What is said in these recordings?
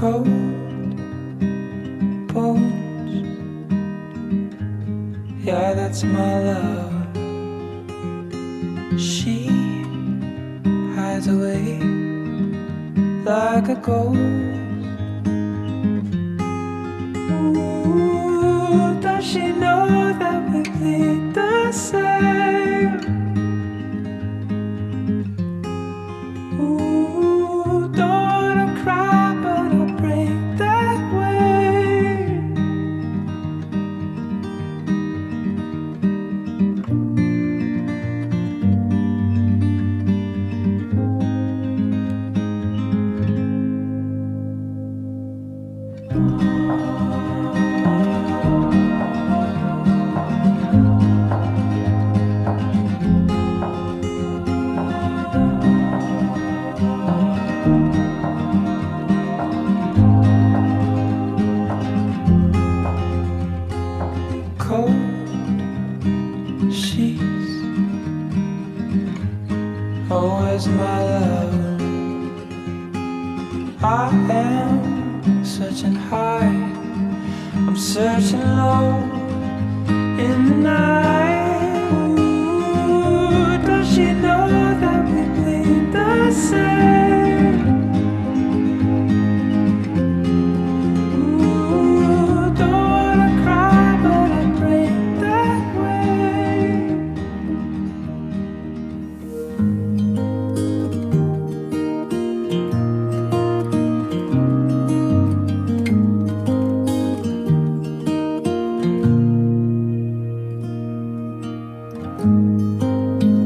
cold bones. Yeah, that's my love. She hides away like a ghost. Ooh, does she know that we bleed the same? Ooh, don't wanna cry, but I'll break that way. Cold sheets, oh, where's my love? I am searching high, I'm searching low in the night. Ooh, does she know that we bleed the same? Ooh, don't wanna cry, but I break that way.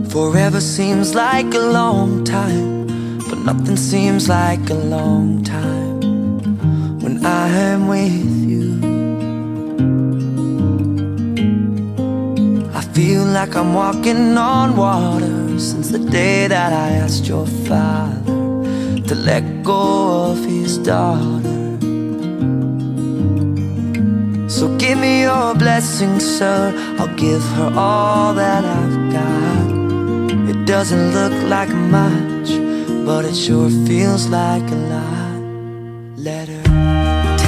Forever seems like a long time, but nothing seems like a long time when I am with you. I feel like I'm walking on water since the day that I asked your father to let go of his daughter. So give me your blessing, sir, I'll give her all that I've got. It doesn't look like much, but it sure feels like a lot. Let her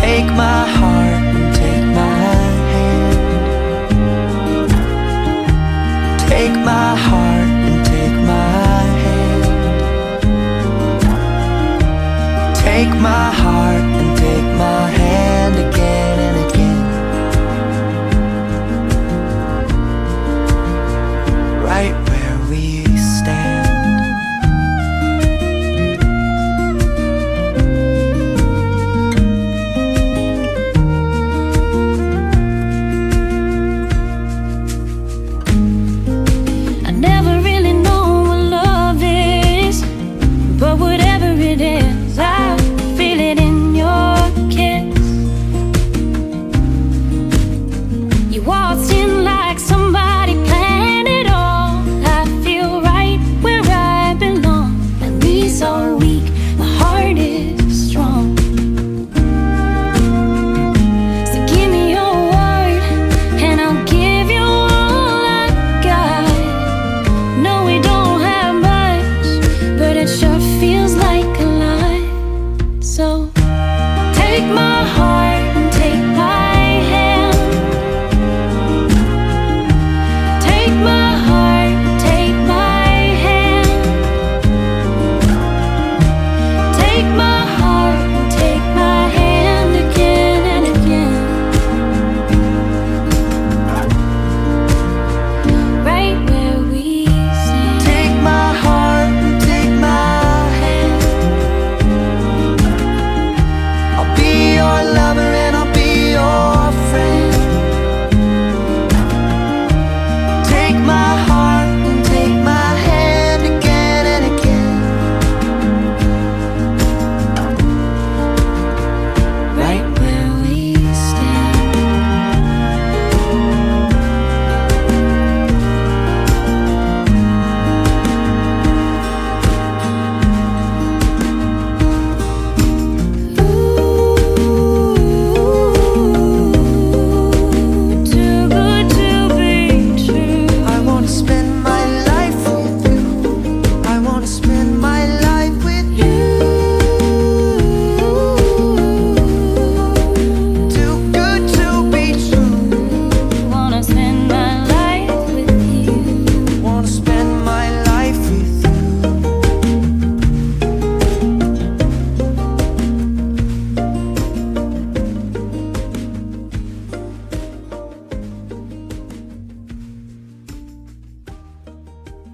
take my heart and take my hand. Take my heart and take my hand. Take my heart and